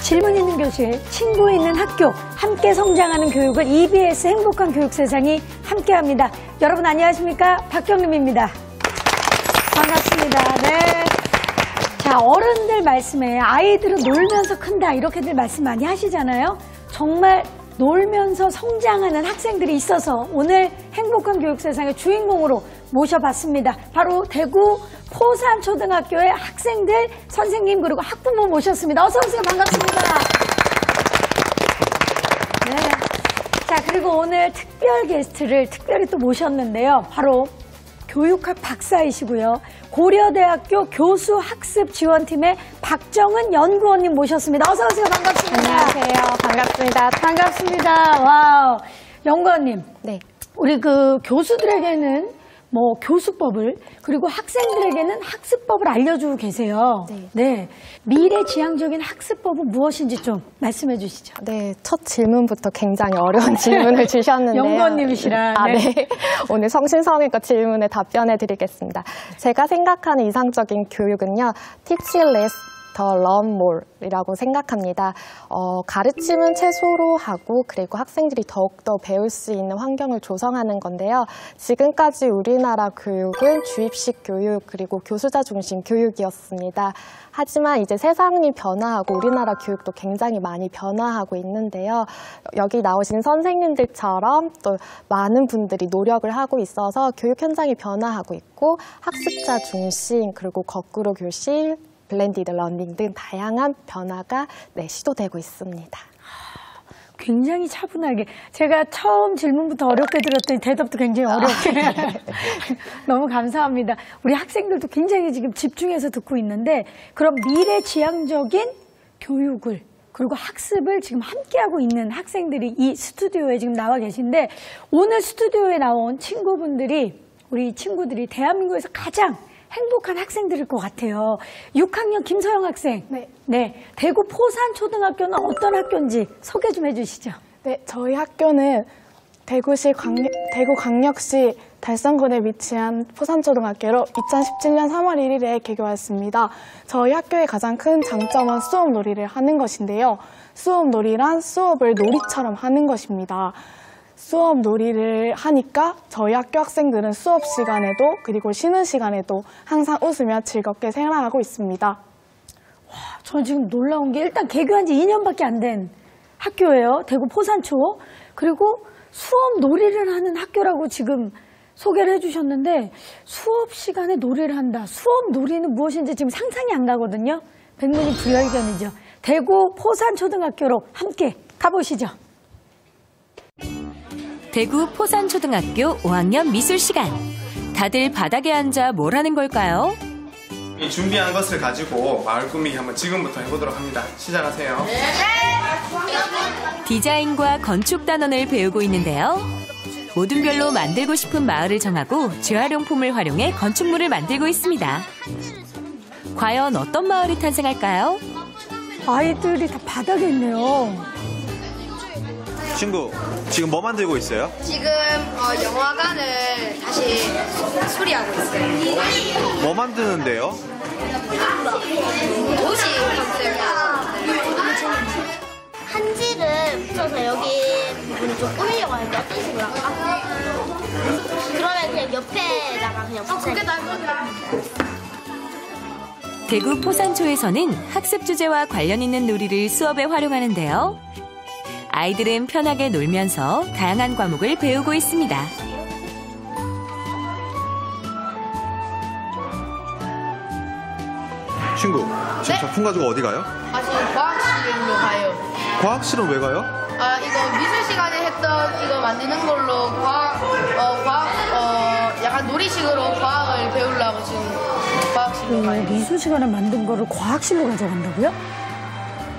질문 있는 교실, 친구 있는 학교, 함께 성장하는 교육을 EBS 행복한 교육 세상이 함께합니다. 여러분 안녕하십니까? 박경림입니다. 반갑습니다. 네. 자, 어른들 말씀에 아이들은 놀면서 큰다 이렇게들 말씀 많이 하시잖아요. 정말 놀면서 성장하는 학생들이 있어서 오늘 행복한 교육 세상의 주인공으로 모셔봤습니다. 바로 대구 포산초등학교의 학생들, 선생님 그리고 학부모 모셨습니다. 어서 오세요. 반갑습니다. 네. 자, 그리고 오늘 특별 게스트를 특별히 또 모셨는데요. 바로 교육학 박사이시고요. 고려대학교 교수학습지원팀의 박정은 연구원님 모셨습니다. 어서 오세요. 반갑습니다. 안녕하세요. 반갑습니다. 반갑습니다. 와우. 연구원님. 네. 우리 그 교수들에게는 뭐 교수법을 그리고 학생들에게는 학습법을 알려주고 계세요. 네. 네. 미래지향적인 학습법은 무엇인지 좀 말씀해 주시죠. 네, 첫 질문부터 굉장히 어려운 질문을 주셨는데요. 연구원님이시라. 네. 네. 오늘 성심성의껏 질문에 답변해 드리겠습니다. 제가 생각하는 이상적인 교육은요. Teach less, 더 learn more이라고 생각합니다. 가르침은 최소로 하고 그리고 학생들이 더욱더 배울 수 있는 환경을 조성하는 건데요. 지금까지 우리나라 교육은 주입식 교육 그리고 교수자 중심 교육이었습니다. 하지만 이제 세상이 변화하고 우리나라 교육도 굉장히 많이 변화하고 있는데요. 여기 나오신 선생님들처럼 또 많은 분들이 노력을 하고 있어서 교육 현장이 변화하고 있고 학습자 중심 그리고 거꾸로 교실 블렌디드 러닝 등 다양한 변화가 시도되고 있습니다. 굉장히 차분하게. 제가 처음 질문부터 어렵게 들었더니 대답도 굉장히 어렵게. 너무 감사합니다. 우리 학생들도 굉장히 지금 집중해서 듣고 있는데 그럼 미래지향적인 교육을 그리고 학습을 지금 함께하고 있는 학생들이 이 스튜디오에 지금 나와 계신데 오늘 스튜디오에 나온 친구분들이 우리 친구들이 대한민국에서 가장 행복한 학생들일 것 같아요. 6학년 김서영 학생. 네. 네. 대구 포산초등학교는 어떤 학교인지 소개 좀 해주시죠. 네, 저희 학교는 대구광역시 달성군에 위치한 포산초등학교로 2017년 3월 1일에 개교하였습니다. 저희 학교의 가장 큰 장점은 수업 놀이를 하는 것인데요. 수업 놀이란 수업을 놀이처럼 하는 것입니다. 수업 놀이를 하니까 저희 학교 학생들은 수업 시간에도 그리고 쉬는 시간에도 항상 웃으며 즐겁게 생활하고 있습니다. 와, 저는 지금 놀라운 게 일단 개교한 지 2년밖에 안 된 학교예요. 대구 포산초. 그리고 수업 놀이를 하는 학교라고 지금 소개를 해주셨는데 수업 시간에 놀이를 한다. 수업 놀이는 무엇인지 지금 상상이 안 가거든요. 백문이 불여일견이죠. 대구 포산초등학교로 함께 가보시죠. 대구 포산초등학교 5학년 미술 시간. 다들 바닥에 앉아 뭘 하는 걸까요? 준비한 것을 가지고 마을 꾸미기 한번 지금부터 해보도록 합니다. 시작하세요. 네. 디자인과 건축 단원을 배우고 있는데요. 모든 별로 만들고 싶은 마을을 정하고 재활용품을 활용해 건축물을 만들고 있습니다. 과연 어떤 마을이 탄생할까요? 아이들이 다 바닥에 있네요. 친구, 지금 뭐 만들고 있어요? 지금 영화관을 다시 수리하고 있어요. 뭐 만드는데요? 도시 컨셉이에요. 한지를 붙여서 여기 부분을 좀 꾸미려고 하는데 어떤 식으로 할까? 그러면 그냥 옆에다가 그냥 붙여요. 그게 나을 것 같아요. 대구 포산초에서는 학습 주제와 관련 있는 놀이를 수업에 활용하는데요. 아이들은 편하게 놀면서 다양한 과목을 배우고 있습니다. 친구, 지금 네? 작품 가지고 어디 가요? 지금 과학실로 가요. 과학실은 왜 가요? 이거 미술 시간에 했던 이거 만드는 걸로 약간 놀이식으로 과학을 배우려고 지금 과학실로 가요. 미술 시간에 만든 거를 과학실로 가져간다고요?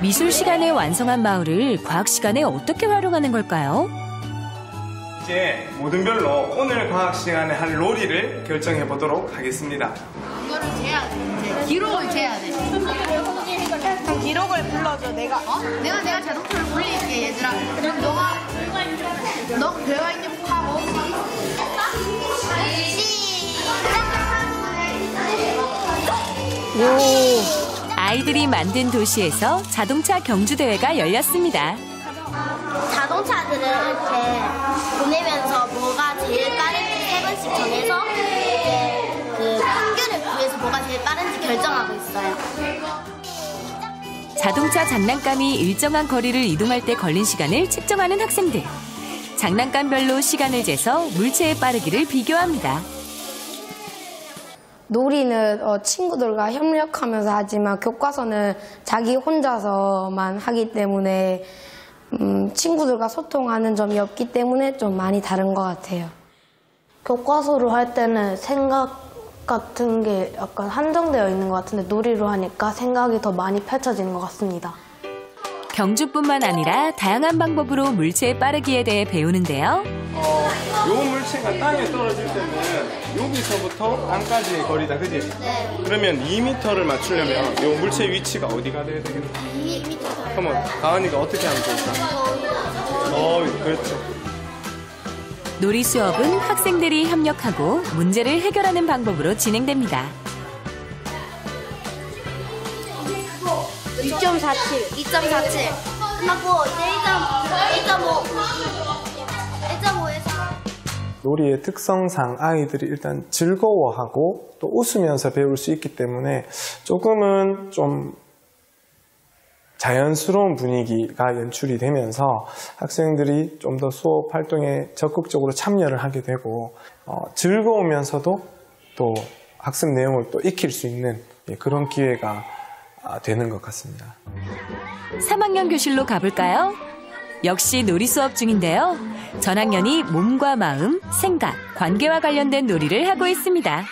미술 시간에 완성한 마을을 과학 시간에 어떻게 활용하는 걸까요? 이제 모든 별로 오늘 과학 시간에 할 놀이를 결정해 보도록 하겠습니다. 이거를 재야 돼. 이제 기록을 재야 돼. 그럼 기록을 불러줘. 내가 내가 자동차를 불릴게 얘들아. 그럼 너 배워 있는 하고 오. 아이들이 만든 도시에서 자동차 경주 대회가 열렸습니다. 자동차들을 이렇게 보내면서 뭐가 제일 빠른지 세 번씩 정해서 그 평균을 구해서 뭐가 제일 빠른지 결정하고 있어요. 자동차 장난감이 일정한 거리를 이동할 때 걸린 시간을 측정하는 학생들. 장난감별로 시간을 재서 물체의 빠르기를 비교합니다. 놀이는 친구들과 협력하면서 하지만 교과서는 자기 혼자서만 하기 때문에 친구들과 소통하는 점이 없기 때문에 좀 많이 다른 것 같아요. 교과서로 할 때는 생각 같은 게 약간 한정되어 있는 것 같은데 놀이로 하니까 생각이 더 많이 펼쳐지는 것 같습니다. 경주뿐만 아니라 다양한 방법으로 물체의 빠르기에 대해 배우는데요. 요 물체가 땅에 떨어질 때는 여기서부터 땅까지의 거리다, 그지? 네. 그러면 2m를 맞추려면 요 물체의 위치가 어디가 돼야 되겠다? 2m. 그러면 가은이가 어떻게 하면 좋을까? 그렇죠. 놀이 수업은 학생들이 협력하고 문제를 해결하는 방법으로 진행됩니다. 2.47. 끝났고 이제 1.5에서 놀이의 특성상 아이들이 일단 즐거워하고 또 웃으면서 배울 수 있기 때문에 조금은 좀 자연스러운 분위기가 연출이 되면서 학생들이 좀 더 수업 활동에 적극적으로 참여를 하게 되고 즐거우면서도 또 학습 내용을 또 익힐 수 있는 그런 기회가 되는 것 같습니다. 3학년 교실로 가볼까요? 역시 놀이 수업 중인데요. 전학년이 몸과 마음, 생각, 관계와 관련된 놀이를 하고 있습니다. 야,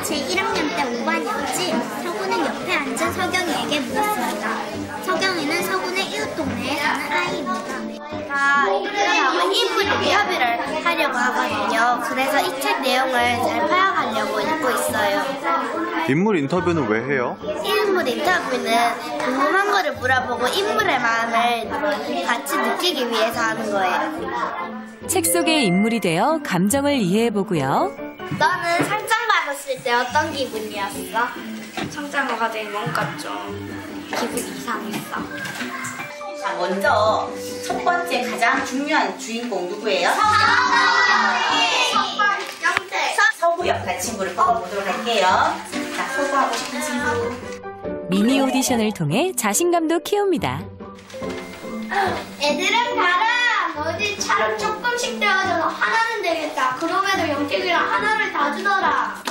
제 1학년 때 5반이었지? 서구는 옆에 앉은 서경이에게 물었습니다. 서경이는 서구의 이웃 동네에 사는 아이입니다. 제가 이들하고 인물 협의를 하려고 하거든요. 그래서 이 책 내용을 잘 파악하려고 읽고 있어요. 인물 인터뷰는 왜 해요? 인물 인터뷰는 궁금한 거를 물어보고 인물의 마음을 같이 느끼기 위해서 하는 거예요. 책 속의 인물이 되어 감정을 이해해보고요. 너는 상장 받았을 때 어떤 기분이었어? 상장을 받으니 뭔가 좀 기분이 이상했어. 자, 먼저 첫 번째 가장 중요한 주인공 누구예요? 서구 역할 친구를 뽑아보도록 할게요. 자, 서구하고 싶은 친구. 미니 오디션을 통해 자신감도 키웁니다. 애들은 가라! 너희들처럼 조금씩 되어줘서 하나는 되겠다. 그럼에도 영택이랑 하나를 다 주더라.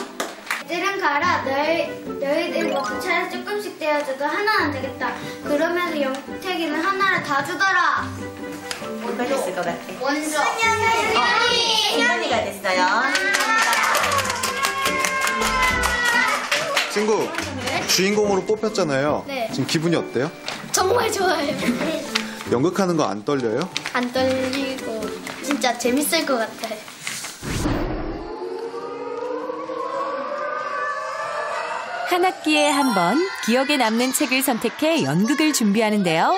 애들은 가라. 너희들 모두처럼 조금씩 되어줘도 하나는 되겠다. 그러면서 영택이는 하나를 다 주더라. 뭐가 됐을 것 같아? 원조. 승현이가 됐어요. 친구, 주인공으로 뽑혔잖아요. 네. 지금 기분이 어때요? 정말 좋아요. 연극하는 거 안 떨려요? 안 떨리고 진짜 재밌을 것 같아요. 한 학기에 한 번 기억에 남는 책을 선택해 연극을 준비하는데요.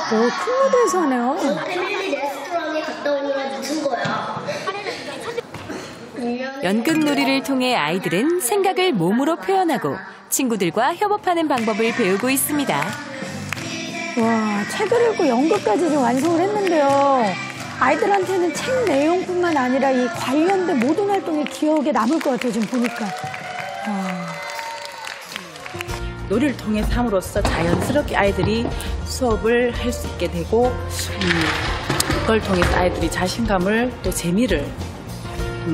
큰 무대에서 하네요. 패밀리 레스토랑에 갔다 오느라 늦은 거야. 연극 놀이를 통해 아이들은 생각을 몸으로 표현하고 친구들과 협업하는 방법을 배우고 있습니다. 와, 책을 읽고 연극까지 지금 완성을 했는데요. 아이들한테는 책 내용뿐만 아니라 이 관련된 모든 활동이 기억에 남을 것 같아요, 지금 보니까. 놀이를 통해서 함으로써 자연스럽게 아이들이 수업을 할 수 있게 되고 그걸 통해서 아이들이 자신감을 또 재미를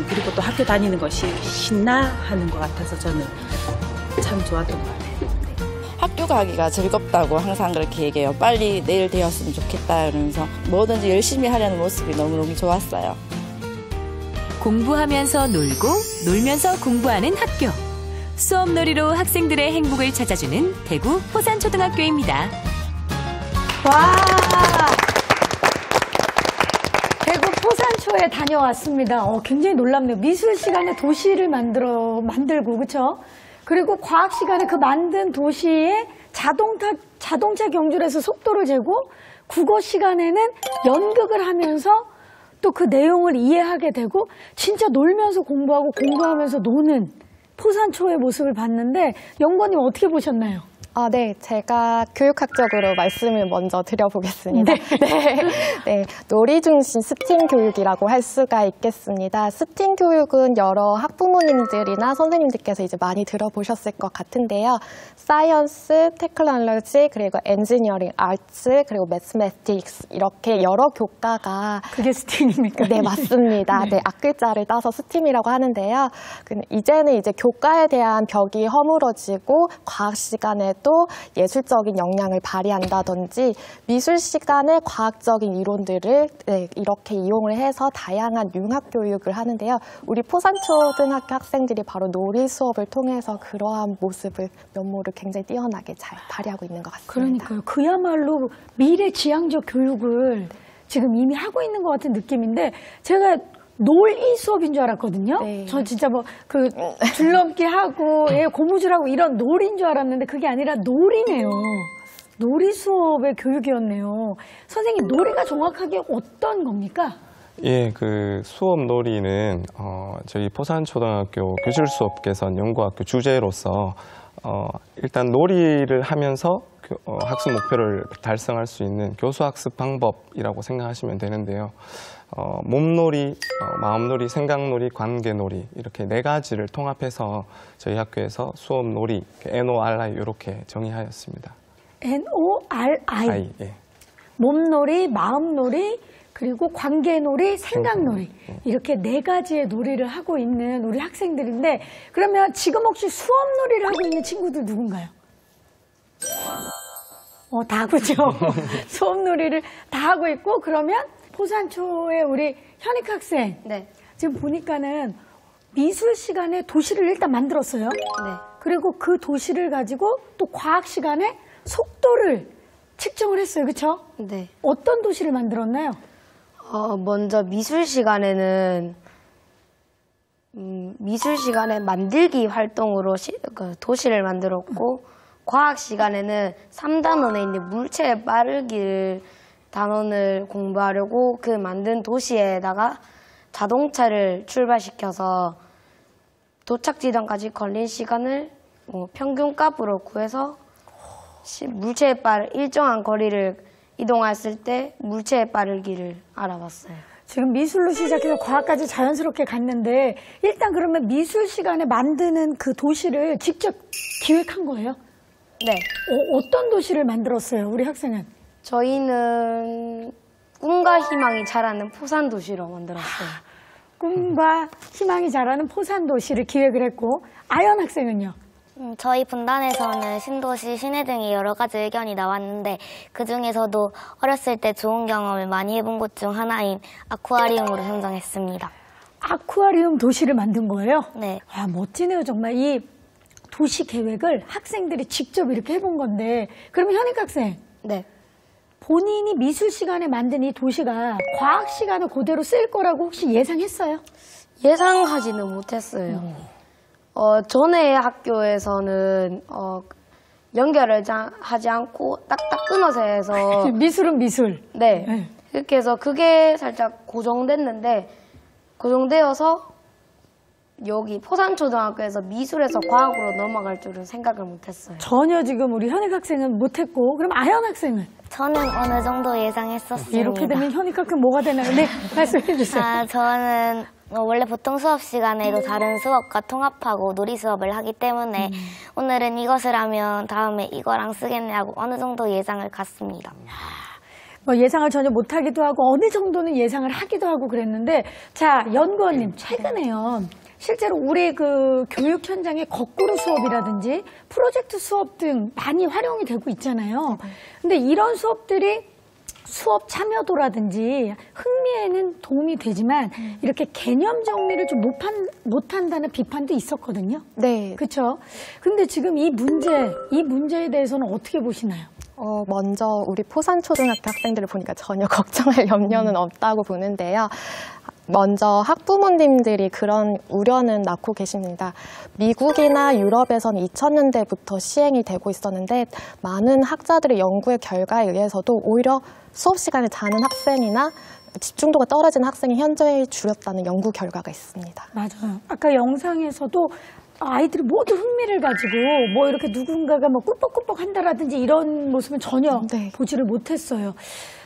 그리고 또 학교 다니는 것이 신나하는 것 같아서 저는 참 좋았던 것 같아요. 학교 가기가 즐겁다고 항상 그렇게 얘기해요. 빨리 내일 되었으면 좋겠다 이러면서 뭐든지 열심히 하려는 모습이 너무너무 좋았어요. 공부하면서 놀고 놀면서 공부하는 학교. 수업놀이로 학생들의 행복을 찾아주는 대구 포산초등학교입니다. 와! 대구 포산초에 다녀왔습니다. 굉장히 놀랍네요. 미술 시간에 도시를 만들고, 그쵸? 그리고 과학 시간에 그 만든 도시에 자동차 경주를 해서 속도를 재고, 국어 시간에는 연극을 하면서 또 그 내용을 이해하게 되고, 진짜 놀면서 공부하고 공부하면서 노는 포산초의 모습을 봤는데, 영건님 어떻게 보셨나요? 네. 제가 교육학적으로 말씀을 먼저 드려보겠습니다. 네. 놀이 중심 스팀 교육이라고 할 수가 있겠습니다. 스팀 교육은 여러 학부모님들이나 선생님들께서 이제 많이 들어보셨을 것 같은데요. 사이언스, 테크놀로지, 그리고 엔지니어링, 아츠, 그리고 매스매틱스 이렇게 여러 교과가 그게 스팀입니까? 네, 맞습니다. 네, 앞글자를 따서 스팀이라고 하는데요. 이제는 이제 교과에 대한 벽이 허물어지고 과학 시간에도 예술적인 역량을 발휘한다든지 미술 시간에 과학적인 이론들을 이렇게 이용을 해서 다양한 융합 교육을 하는데요. 우리 포산초등학교 학생들이 바로 놀이 수업을 통해서 그러한 모습을 면모를 굉장히 뛰어나게 잘 발휘하고 있는 것 같습니다. 그러니까요. 그야말로 미래 지향적 교육을 지금 이미 하고 있는 것 같은 느낌인데 제가 놀이 수업인 줄 알았거든요. 네. 저 진짜 뭐 그 줄넘기 하고 고무줄하고 이런 놀이인 줄 알았는데 그게 아니라 놀이네요. 놀이 수업의 교육이었네요. 선생님, 놀이가 정확하게 어떤 겁니까? 예, 그 수업 놀이는 저희 포산초등학교 교실 수업 개선 연구학교 주제로서 일단 놀이를 하면서 학습 목표를 달성할 수 있는 교수학습 방법이라고 생각하시면 되는데요. 몸놀이, 마음놀이, 생각놀이, 관계놀이 이렇게 네 가지를 통합해서 저희 학교에서 수업놀이, NORI 이렇게 정의하였습니다. NORI. 예. 몸놀이, 마음놀이, 그리고 관계놀이, 생각놀이 이렇게 네 가지의 놀이를 하고 있는 우리 학생들인데 그러면 지금 혹시 수업놀이를 하고 있는 친구들 누군가요? 다 그죠. 수업놀이를 다 하고 있고 그러면 포산초의 우리 현익 학생 지금 보니까는 미술 시간에 도시를 일단 만들었어요. 그리고 그 도시를 가지고 또 과학 시간에 속도를 측정을 했어요. 그렇죠? 네. 어떤 도시를 만들었나요? 먼저 미술 시간에는 미술 시간에 만들기 활동으로 도시를 만들었고 과학 시간에는 3단원에 있는 물체의 빠르기를 단원을 공부하려고 그 만든 도시에다가 자동차를 출발시켜서 도착 지점까지 걸린 시간을 평균값으로 구해서 물체의 일정한 거리를 이동했을 때 물체의 빠르기를 알아봤어요. 지금 미술로 시작해서 과학까지 자연스럽게 갔는데 일단 그러면 미술 시간에 만드는 그 도시를 직접 기획한 거예요? 네. 어떤 도시를 만들었어요, 우리 학생은? 저희는 꿈과 희망이 자라는 포산 도시로 만들었어요. 꿈과 희망이 자라는 포산 도시를 기획을 했고, 아연 학생은요? 저희 분단에서는 신도시, 시내 등의 여러 가지 의견이 나왔는데 그 중에서도 어렸을 때 좋은 경험을 많이 해본 곳 중 하나인 아쿠아리움으로 선정했습니다. 아쿠아리움 도시를 만든 거예요? 네. 와, 멋지네요. 정말 이 도시 계획을 학생들이 직접 이렇게 해본 건데 그러면 현익 학생. 네. 본인이 미술 시간에 만든 이 도시가 과학 시간을 그대로 쓸 거라고 혹시 예상했어요? 예상하지는 못했어요. 전에 학교에서는 연결을 하지 않고 딱딱 끊어서 해서 미술은 미술. 네. 그렇게 해서 그게 살짝 고정됐는데 고정되어서 여기 포산초등학교에서 미술에서 과학으로 넘어갈 줄은 생각을 못했어요. 전혀 지금 우리 현익 학생은 못했고 그럼 아연 학생은? 저는 어느 정도 예상했었습니다. 이렇게 되면 현익 학생 뭐가 되나요? 네, 말씀해 주세요. 저는 원래 보통 수업 시간에도 다른 수업과 통합하고 놀이 수업을 하기 때문에 오늘은 이것을 하면 다음에 이거랑 쓰겠냐고 어느 정도 예상을 갔습니다. 뭐 예상을 전혀 못하기도 하고 어느 정도는 예상을 하기도 하고 그랬는데 자, 연구원님 최근에요. 실제로 우리 그 교육 현장에 거꾸로 수업이라든지 프로젝트 수업 등 많이 활용이 되고 있잖아요. 근데 이런 수업들이 수업 참여도라든지 흥미에는 도움이 되지만 이렇게 개념 정리를 좀 못한다는 비판도 있었거든요. 네. 그렇죠? 근데 지금 이 문제에 대해서는 어떻게 보시나요? 먼저 우리 포산초등학교 학생들을 보니까 전혀 걱정할 염려는 없다고 보는데요. 먼저 학부모님들이 그런 우려는 낳고 계십니다. 미국이나 유럽에서는 2000년대부터 시행이 되고 있었는데 많은 학자들의 연구의 결과에 의해서도 오히려 수업 시간에 자는 학생이나 집중도가 떨어지는 학생이 현저히 줄였다는 연구 결과가 있습니다. 맞아요. 아까 영상에서도 아이들이 모두 흥미를 가지고 뭐 이렇게 누군가가 뭐 꾸벅꾸벅 한다라든지 이런 모습은 전혀 보지를 못했어요.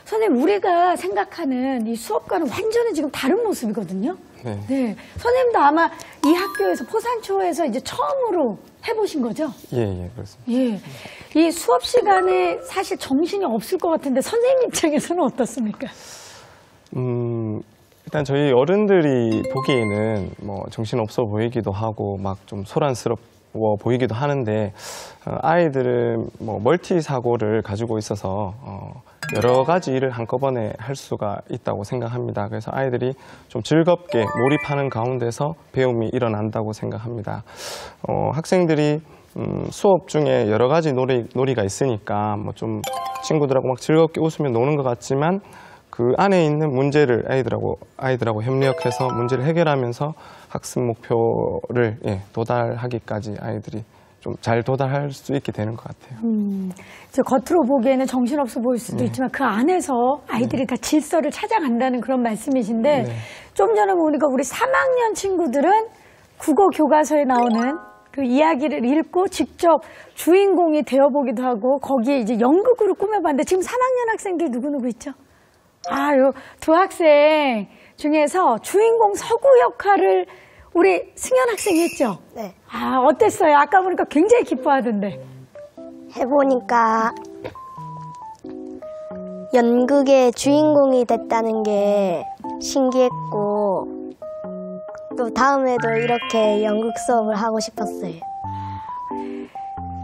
선생님, 우리가 생각하는 이 수업과는 완전히 지금 다른 모습이거든요. 네. 선생님도 아마 이 학교에서 포산초에서 이제 처음으로 해보신 거죠? 예, 그렇습니다. 예. 이 수업 시간에 사실 정신이 없을 것 같은데 선생님 입장에서는 어떻습니까? 일단 저희 어른들이 보기에는 뭐 정신없어 보이기도 하고 막 좀 소란스러워 보이기도 하는데 아이들은 뭐 멀티 사고를 가지고 있어서 여러 가지 일을 한꺼번에 할 수가 있다고 생각합니다. 그래서 아이들이 좀 즐겁게 몰입하는 가운데서 배움이 일어난다고 생각합니다. 학생들이 수업 중에 여러 가지 놀이가 있으니까 뭐 좀 친구들하고 막 즐겁게 웃으며 노는 것 같지만 그 안에 있는 문제를 아이들하고 협력해서 문제를 해결하면서 학습 목표를 도달하기까지 아이들이 좀 잘 도달할 수 있게 되는 것 같아요. 저 겉으로 보기에는 정신없어 보일 수도 있지만 그 안에서 아이들이 다 질서를 찾아간다는 그런 말씀이신데 좀 전에 보니까 우리 3학년 친구들은 국어 교과서에 나오는 그 이야기를 읽고 직접 주인공이 되어보기도 하고 거기에 이제 연극으로 꾸며봤는데 지금 3학년 학생들 누구누구 있죠? 요 두 학생 중에서 주인공 서구 역할을 우리 승현 학생이 했죠? 네. 어땠어요? 아까 보니까 굉장히 기뻐하던데. 해보니까 연극의 주인공이 됐다는 게 신기했고 또 다음에도 이렇게 연극 수업을 하고 싶었어요.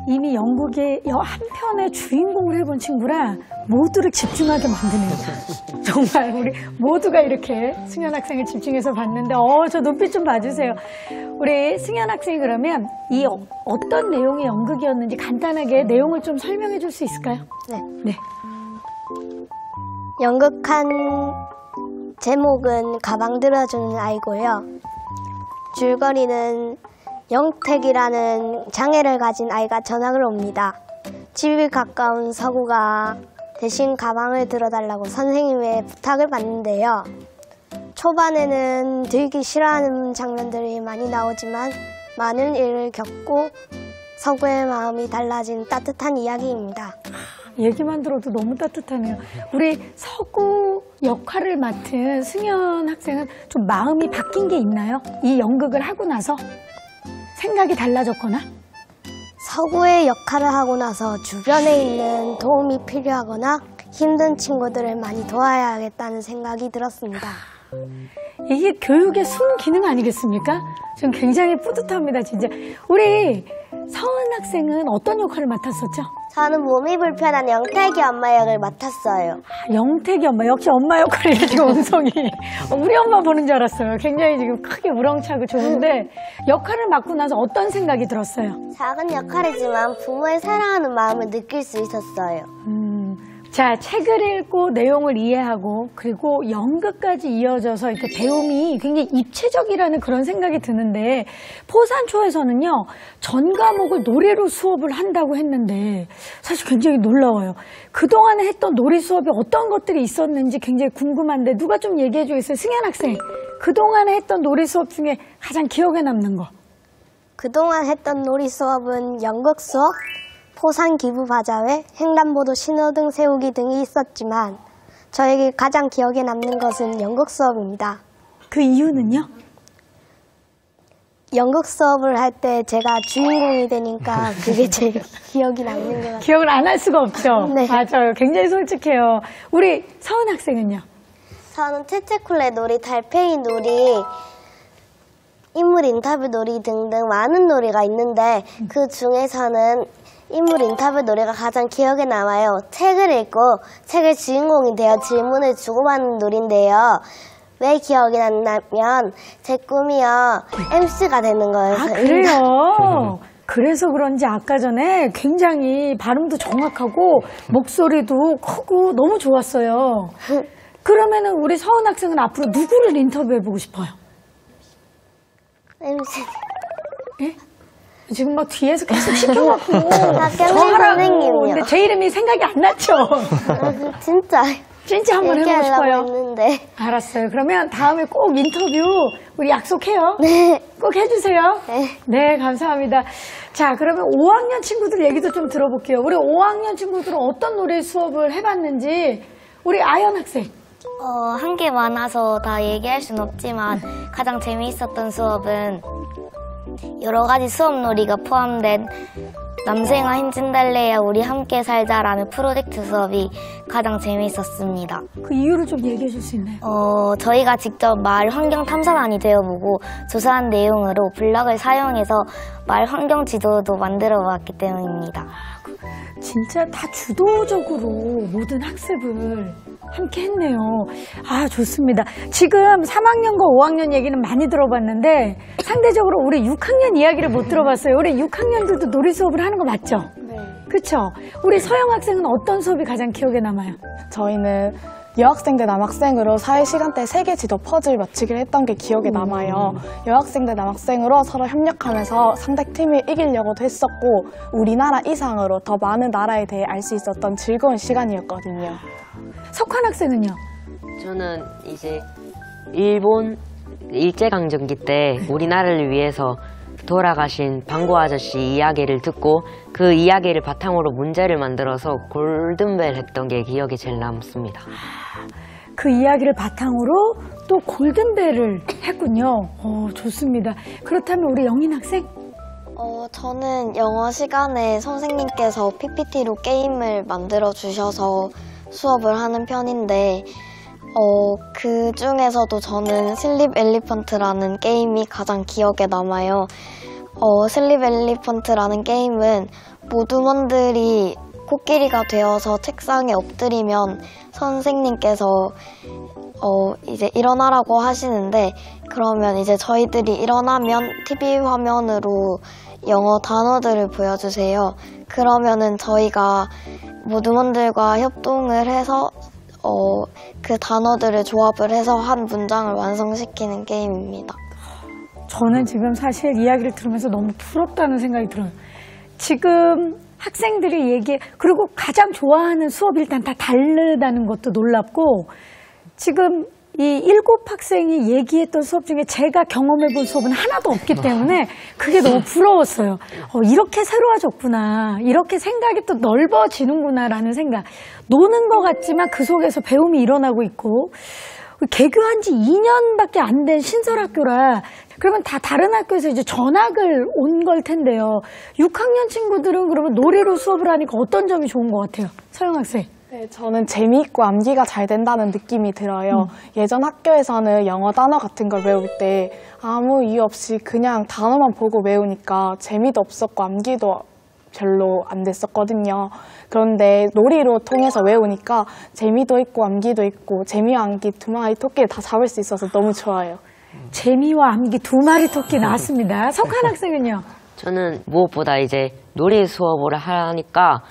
이미 연극의 한 편의 주인공을 해본 친구라 모두를 집중하게 만드네요. 정말 우리 모두가 이렇게 승현 학생을 집중해서 봤는데 저 눈빛 좀 봐주세요. 우리 승현 학생이 그러면 이 어떤 내용의 연극이었는지 간단하게 내용을 좀 설명해 줄 수 있을까요? 네. 연극한 제목은 가방 들어주는 아이고요. 줄거리는 영택이라는 장애를 가진 아이가 전학을 옵니다. 집이 가까운 서구가 대신 가방을 들어달라고 선생님의 부탁을 받는데요. 초반에는 들기 싫어하는 장면들이 많이 나오지만 많은 일을 겪고 서구의 마음이 달라진 따뜻한 이야기입니다. 얘기만 들어도 너무 따뜻하네요. 우리 서구 역할을 맡은 승현 학생은 좀 마음이 바뀐 게 있나요? 이 연극을 하고 나서? 생각이 달라졌거나? 서구의 역할을 하고 나서 주변에 있는 도움이 필요하거나 힘든 친구들을 많이 도와야겠다는 생각이 들었습니다. 이게 교육의 순기능 아니겠습니까? 전 굉장히 뿌듯합니다, 진짜. 우리 서은 학생은 어떤 역할을 맡았었죠? 저는 몸이 불편한 영택이 엄마 역을 맡았어요. 영택이 엄마, 역시 엄마 역할이래, 지금 음성이. 우리 엄마 보는 줄 알았어요. 굉장히 지금 크게 우렁차고 좋은데, 역할을 맡고 나서 어떤 생각이 들었어요? 작은 역할이지만 부모의 사랑하는 마음을 느낄 수 있었어요. 자, 책을 읽고 내용을 이해하고 그리고 연극까지 이어져서 이렇게 배움이 굉장히 입체적이라는 그런 생각이 드는데 포산초에서는요, 전 과목을 노래로 수업을 한다고 했는데 사실 굉장히 놀라워요. 그동안에 했던 놀이 수업이 어떤 것들이 있었는지 굉장히 궁금한데 누가 좀 얘기해 주겠어요? 승현 학생, 그동안에 했던 놀이 수업 중에 가장 기억에 남는 거. 그동안 했던 놀이 수업은 연극 수업, 포산 기부 바자회, 횡단보도 신호등 세우기 등이 있었지만 저에게 가장 기억에 남는 것은 연극 수업입니다. 그 이유는요? 연극 수업을 할 때 제가 주인공이 되니까 그게 제일 기억이 남는 것 같아요. 기억을 안 할 수가 없죠? 네. 맞아요. 굉장히 솔직해요. 우리 서은 학생은요? 저는 채채쿨레 놀이, 달팽이 놀이, 인물 인터뷰 놀이 등등 많은 놀이가 있는데 그 중에서는 인물 인터뷰 놀이가 가장 기억에 남아요. 책을 읽고 책의 주인공이 되어 질문을 주고받는 놀이인데요. 왜 기억이 났냐면 제 꿈이요, MC가 되는 거였어요. 그래요? 그래서 그런지 아까 전에 굉장히 발음도 정확하고 목소리도 크고 너무 좋았어요. 그러면은 우리 서은 학생은 앞으로 누구를 인터뷰해보고 싶어요? MC. 예? 지금 막 뒤에서 계속 시켜갖고 박경민 선생님이요. 근데 제 이름이 생각이 안 났죠? 진짜. 진짜 한번 해보고 얘기하려고 싶어요. 했는데. 알았어요. 그러면 다음에 꼭 인터뷰 우리 약속해요. 네. 꼭 해주세요. 네. 네, 감사합니다. 자, 그러면 5학년 친구들 얘기도 좀 들어볼게요. 우리 5학년 친구들은 어떤 노래 수업을 해봤는지 우리 아연 학생. 한 게 많아서 다 얘기할 순 없지만 가장 재미있었던 수업은 여러 가지 수업놀이가 포함된 남생아 흰진달래야 우리 함께 살자라는 프로젝트 수업이 가장 재미있었습니다. 그 이유를 좀 얘기해 줄 수 있나요? 저희가 직접 마을 환경 탐사단이 되어보고 조사한 내용으로 블럭을 사용해서 마을 환경 지도도 만들어 보았기 때문입니다. 진짜 다 주도적으로 모든 학습을 함께 했네요. 아, 좋습니다. 지금 3학년과 5학년 얘기는 많이 들어봤는데 상대적으로 우리 6학년 이야기를 못 들어봤어요. 우리 6학년들도 놀이 수업을 하는 거 맞죠? 네. 그렇죠? 우리 서영 학생은 어떤 수업이 가장 기억에 남아요? 저희는 여학생 대 남학생으로 사회 시간대 세계 지도 퍼즐 맞추기를 했던 게 기억에 남아요. 여학생 대 남학생으로 서로 협력하면서 상대 팀을 이기려고도 했었고 우리나라 이상으로 더 많은 나라에 대해 알 수 있었던 즐거운 시간이었거든요. 석환 학생은요? 저는 이제 일본 일제강점기 때 우리나라를 위해서 돌아가신 방고 아저씨 이야기를 듣고 그 이야기를 바탕으로 문제를 만들어서 골든벨 했던 게 기억에 제일 남습니다. 그 이야기를 바탕으로 또 골든벨을 했군요. 좋습니다. 그렇다면 우리 영인 학생? 저는 영어 시간에 선생님께서 PPT로 게임을 만들어 주셔서 수업을 하는 편인데 그 중에서도 저는 슬립 엘리펀트라는 게임이 가장 기억에 남아요. 슬립 엘리펀트라는 게임은 모두먼들이 코끼리가 되어서 책상에 엎드리면 선생님께서 이제 일어나라고 하시는데 그러면 이제 저희들이 일어나면 TV 화면으로 영어 단어들을 보여주세요. 그러면은 저희가 모두먼들과 협동을 해서 그 단어들을 조합을 해서 한 문장을 완성시키는 게임입니다. 저는 지금 사실 이야기를 들으면서 너무 부럽다는 생각이 들어요. 지금 학생들이 그리고 가장 좋아하는 수업이 일단 다 다르다는 것도 놀랍고 지금 이 7학생이 얘기했던 수업 중에 제가 경험해본 수업은 하나도 없기 때문에 그게 너무 부러웠어요. 이렇게 새로워졌구나. 이렇게 생각이 또 넓어지는구나 라는 생각. 노는 것 같지만 그 속에서 배움이 일어나고 있고 개교한 지 2년밖에 안 된 신설학교라 그러면 다 다른 학교에서 이제 전학을 온 걸 텐데요. 6학년 친구들은 그러면 노래로 수업을 하니까 어떤 점이 좋은 것 같아요? 서영 학생. 네, 저는 재미있고 암기가 잘 된다는 느낌이 들어요. 예전 학교에서는 영어 단어 같은 걸 외울 때 아무 이유 없이 그냥 단어만 보고 외우니까 재미도 없었고 암기도 별로 안 됐었거든요. 그런데 놀이로 통해서 외우니까 재미도 있고 암기도 있고 재미와 암기 두 마리 토끼를 다 잡을 수 있어서 너무 좋아요. 재미와 암기 두 마리 토끼 나왔습니다. 석환 학생은요? 저는 무엇보다 이제 놀이 수업을 하니까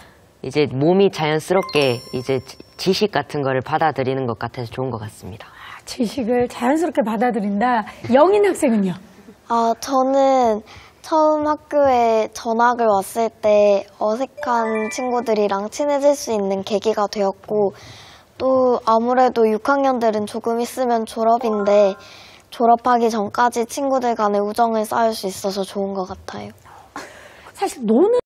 이제 몸이 자연스럽게 이제 지식 같은 거를 받아들이는 것 같아서 좋은 것 같습니다. 지식을 자연스럽게 받아들인다. 영인 학생은요? 저는 처음 학교에 전학을 왔을 때 어색한 친구들이랑 친해질 수 있는 계기가 되었고 또 아무래도 6학년들은 조금 있으면 졸업인데 졸업하기 전까지 친구들 간의 우정을 쌓을 수 있어서 좋은 것 같아요. 사실 노는